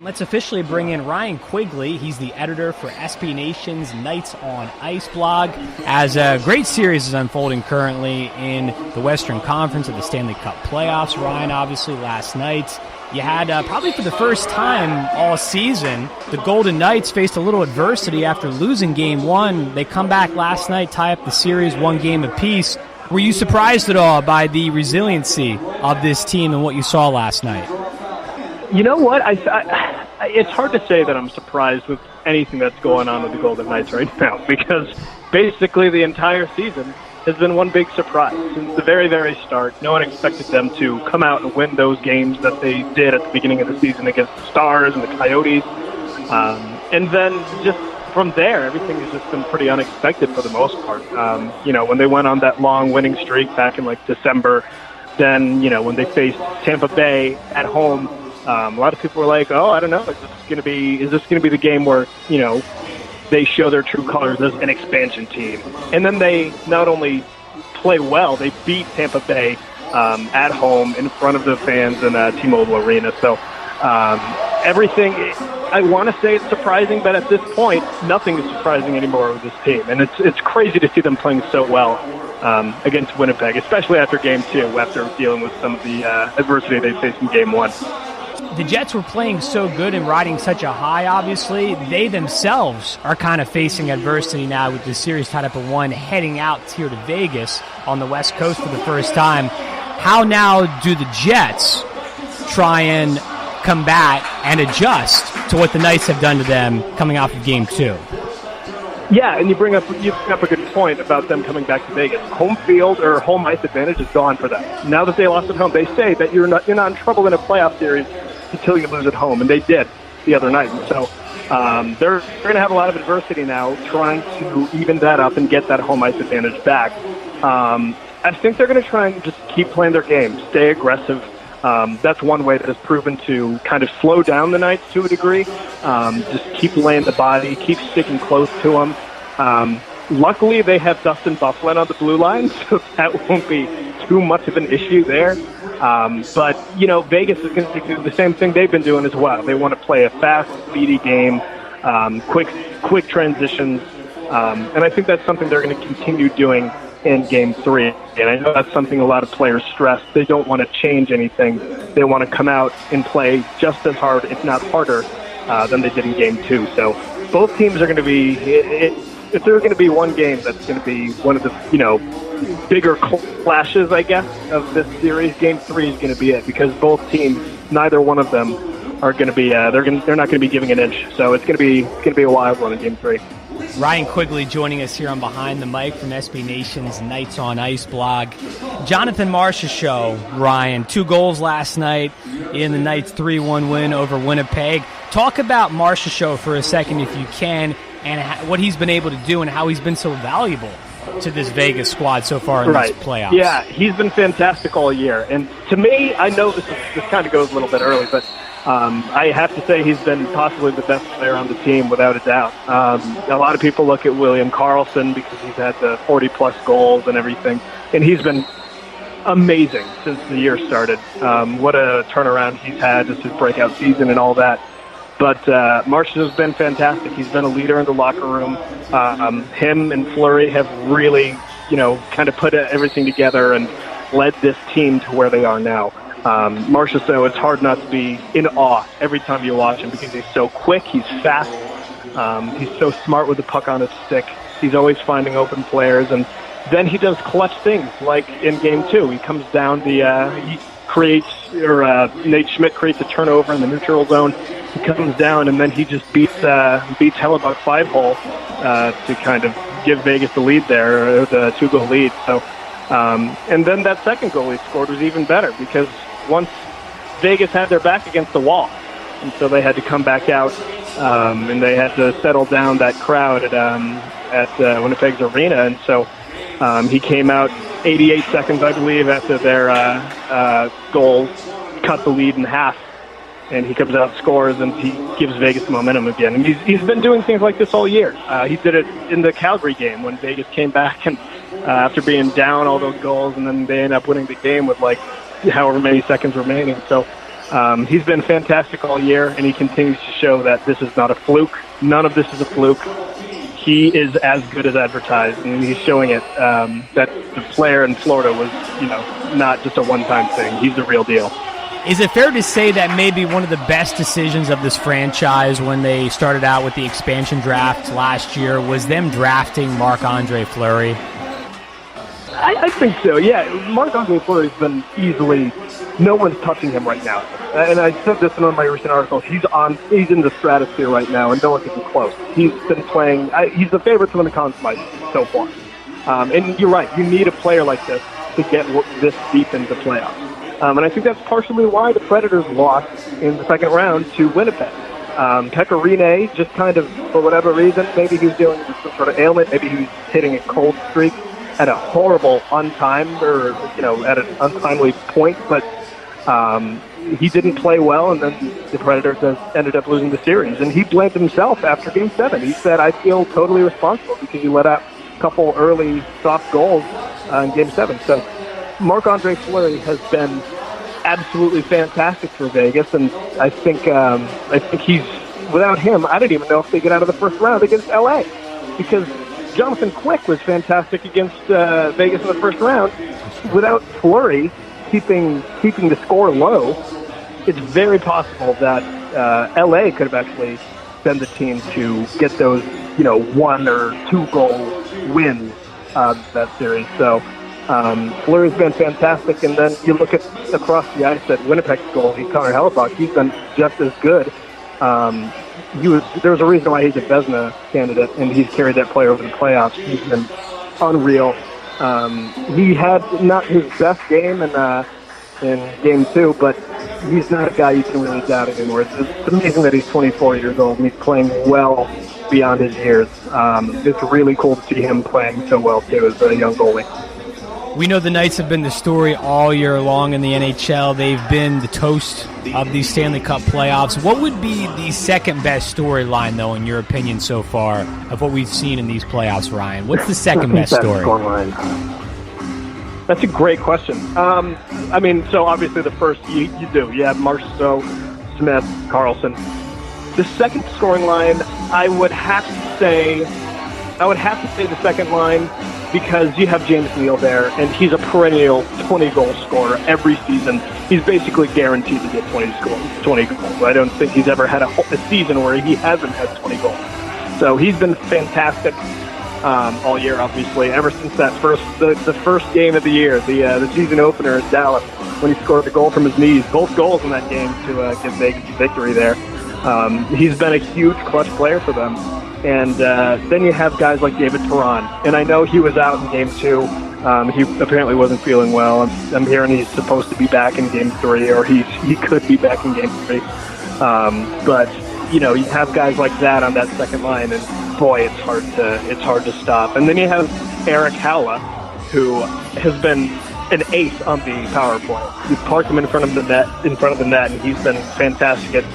Let's officially bring in Ryan Quigley. He's the editor for SB Nation's Knights on Ice blog. As a great series is unfolding currently in the Western Conference of the Stanley Cup playoffs. Ryan, obviously last night, you had probably for the first time all season, the Golden Knights faced a little adversity after losing Game 1. They come back last night, tie up the series 1 game apiece. Were you surprised at all by the resiliency of this team and what you saw last night? You know what? It's hard to say that I'm surprised with anything that's going on with the Golden Knights right now, because basically the entire season has been one big surprise. Since the very, very start, no one expected them to come out and win those games that they did at the beginning of the season against the Stars and the Coyotes. And then just from there, everything has just been pretty unexpected for the most part. When they went on that long winning streak back in December, then, when they faced Tampa Bay at home, a lot of people were like, "Oh, I don't know. Is this going to be the game where they show their true colors as an expansion team?" And then they not only play well, they beat Tampa Bay at home in front of the fans in T-Mobile Arena. So everything, I want to say it's surprising, but at this point, nothing is surprising anymore with this team. And it's crazy to see them playing so well against Winnipeg, especially after Game 2, after dealing with some of the adversity they faced in Game 1. The Jets were playing so good and riding such a high, obviously. They themselves are kind of facing adversity now with the series tied up at 1, heading out here to Vegas on the West Coast for the first time. How now do the Jets try and combat and adjust to what the Knights have done to them coming off of Game 2? Yeah, and you bring up a good point about them coming back to Vegas. Home field or home ice advantage is gone for them. Now that they lost at home, they say that you're not in trouble in a playoff series until you lose at home, and they did the other night. And so they're going to have a lot of adversity now trying to even that up and get that home ice advantage back. I think they're going to try and just keep playing their game, stay aggressive. That's one way that has proven to kind of slow down the Knights to a degree. Just keep laying the body, keep sticking close to them. Luckily, they have Dustin Byfuglien on the blue line, so that won't be too much of an issue there. But Vegas is going to do the same thing they've been doing as well. They want to play a fast, speedy game, quick transitions, and I think that's something they're going to continue doing in Game 3. And I know that's something a lot of players stress. They don't want to change anything. They want to come out and play just as hard, if not harder, than they did in Game 2. So both teams are going to be, if there's going to be one game that's going to be one of the, bigger clashes, I guess, of this series, Game 3 is going to be it, because both teams, neither one of them are going to be, they're not going to be giving an inch. So it's going to be a wild one in Game 3. Ryan Quigley joining us here on Behind the Mic from SB Nation's Knights on Ice blog. Jonathan March's show, Ryan, 2 goals last night in the Knights' 3-1 win over Winnipeg. Talk about March's show for a second, if you can, and what he's been able to do and how he's been so valuable to this Vegas squad so far in these playoffs. Yeah, he's been fantastic all year. And to me, I know this kind of goes a little bit early, but I have to say he's been possibly the best player on the team, without a doubt. A lot of people look at William Karlsson because he's had the 40-plus goals and everything, and he's been amazing since the year started. What a turnaround he's had, just his breakout season and all that. But March has been fantastic. He's been a leader in the locker room. Him and Fleury have really, kind of put everything together and led this team to where they are now. Marchessault, it's hard not to be in awe every time you watch him, because he's so quick, he's fast, he's so smart with the puck on his stick. He's always finding open players, and then he does clutch things, like in Game 2. He comes down he creates, Nate Schmidt creates a turnover in the neutral zone. He comes down, and then he just beats Hellebuck 5-hole to kind of give Vegas the lead there, or the 2-goal lead. So, and then that second goal he scored was even better, because once Vegas had their back against the wall, and so they had to come back out, and they had to settle down that crowd at Winnipeg's arena. And so he came out 88 seconds, I believe, after their goal cut the lead in half. And he comes out, scores, and he gives Vegas momentum again. And he's been doing things like this all year. He did it in the Calgary game when Vegas came back, and after being down all those goals, and then they ended up winning the game with however many seconds remaining. So He's been fantastic all year, and he continues to show that this is not a fluke. None of this is a fluke. He is as good as advertised, and he's showing it. That the player in Florida was, not just a one-time thing. He's the real deal. Is it fair to say that maybe one of the best decisions of this franchise when they started out with the expansion draft last year was them drafting Marc-Andre Fleury? I think so, yeah. Marc-Andre Fleury's been easily, no one's touching him right now. And I said this in one of my recent articles, he's in the stratosphere right now, and no one can be close. He's been playing, he's the favorite to win the Conn Smythe so far. And you're right, you need a player like this to get this deep into playoffs. And I think that's partially why the Predators lost in the second round to Winnipeg. Pekka Rinne, just kind of, for whatever reason, maybe he was dealing with some sort of ailment, maybe he was hitting a cold streak at a horrible untimed or, at an untimely point, but he didn't play well, and then the Predators ended up losing the series. And he blamed himself after Game 7. He said, I feel totally responsible because you let out a couple early soft goals in Game 7. So Marc-Andre Fleury has been absolutely fantastic for Vegas, and I think he's, without him, I don't even know if they get out of the first round against LA, because Jonathan Quick was fantastic against Vegas in the first round. Without Fleury keeping the score low, it's very possible that LA could have actually been the team to get those 1 or 2 goal wins that series. So Fleury's been fantastic, and then you look at across the ice at Winnipeg's goalie, Connor Hellebuck. He's been just as good. There's a reason why he's a Vezina candidate, and he's carried that player over the playoffs. He's been unreal. He had not his best game in Game 2, but he's not a guy you can really doubt anymore. It's amazing that he's 24 years old and he's playing well beyond his years. It's really cool to see him playing so well, too, as a young goalie. We know the Knights have been the story all year long in the NHL. They've been the toast of these Stanley Cup playoffs. What would be the second best storyline, though, in your opinion so far, of what we've seen in these playoffs, Ryan? What's the second best story? That's a great question. So obviously the first, you do. You have Marchessault, Smith, Carlson. The second scoring line, I would have to say the second line, because you have James Neal there, and he's a perennial 20-goal scorer every season. He's basically guaranteed to get 20 goals. I don't think he's ever had a season where he hasn't had 20 goals. So he's been fantastic all year, obviously, ever since the first game of the year, the season opener at Dallas, when he scored the goal from his knees. Both goals in that game to give Vegas victory there. He's been a huge clutch player for them. And then you have guys like David Perron. And I know he was out in Game 2. He apparently wasn't feeling well. I'm hearing he's supposed to be back in Game 3, or he could be back in Game 3. But, you have guys like that on that second line, and boy, it's hard to stop. And then you have Eric Halla, who has been an ace on the power play. You park him in front of the net, and he's been fantastic at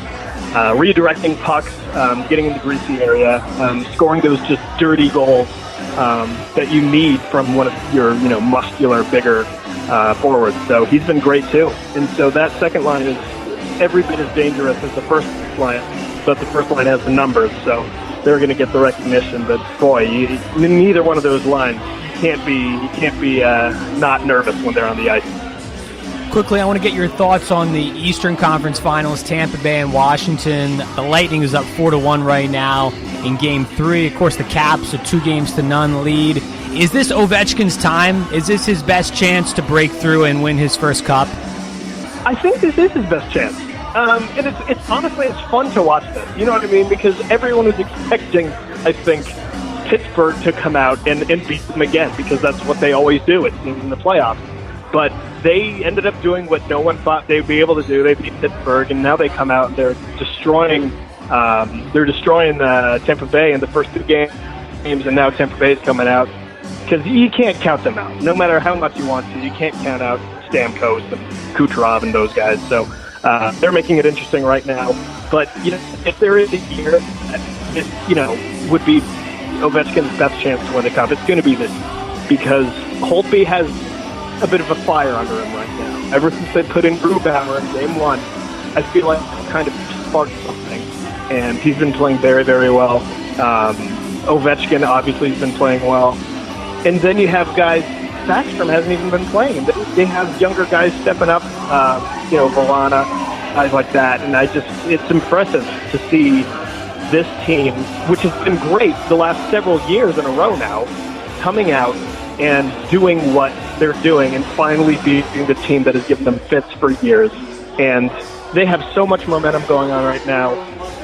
redirecting pucks, getting in the greasy area, scoring those just dirty goals that you need from one of your, muscular, bigger forwards. So he's been great too. And so that second line is every bit as dangerous as the first line, but the first line has the numbers, so they're going to get the recognition. But boy, neither one of those lines can't be not nervous when they're on the ice. Quickly, I want to get your thoughts on the Eastern Conference Finals, Tampa Bay and Washington. The Lightning is up 4-1 right now in Game 3. Of course, the Caps a 2-0 lead. Is this Ovechkin's time? Is this his best chance to break through and win his first cup? I think this is his best chance. And it's honestly, it's fun to watch this. You know what I mean? Because everyone was expecting, I think, Pittsburgh to come out and beat them again, because that's what they always do, it seems, in the playoffs. But they ended up doing what no one thought they'd be able to do. They beat Pittsburgh, and now they come out and they're destroying Tampa Bay in the first 2 games, and now Tampa Bay is coming out, because you can't count them out. No matter how much you want to, you can't count out Stamkos and Kucherov and those guys. So they're making it interesting right now. But if there is a year that would be Ovechkin's best chance to win the cup, it's going to be this, because Holtby has a bit of a fire under him right now. Ever since they put in Grubauer in Game 1, I feel like kind of sparked something. And he's been playing very, very well. Ovechkin obviously has been playing well. And then you have guys, Backstrom hasn't even been playing. They have younger guys stepping up, Volana, guys like that. And it's impressive to see this team, which has been great the last several years in a row now, coming out and doing what they're doing and finally beating the team that has given them fits for years. And they have so much momentum going on right now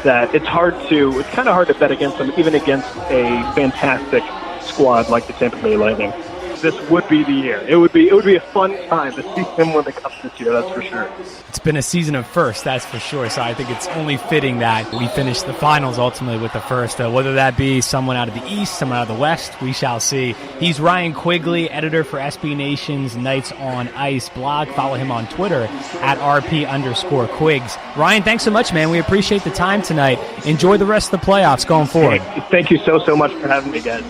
that it's kind of hard to bet against them, even against a fantastic squad like the Tampa Bay Lightning. This would be the year. It would be a fun time to see him win the Cup this year, that's for sure. It's been a season of firsts, that's for sure. So I think it's only fitting that we finish the finals ultimately with the first. Whether that be someone out of the East, someone out of the West, we shall see. He's Ryan Quigley, editor for SB Nation's Knights on Ice blog. Follow him on Twitter at @RP_Quigs. Ryan, thanks so much, man. We appreciate the time tonight. Enjoy the rest of the playoffs going forward. Thank you so much for having me, guys.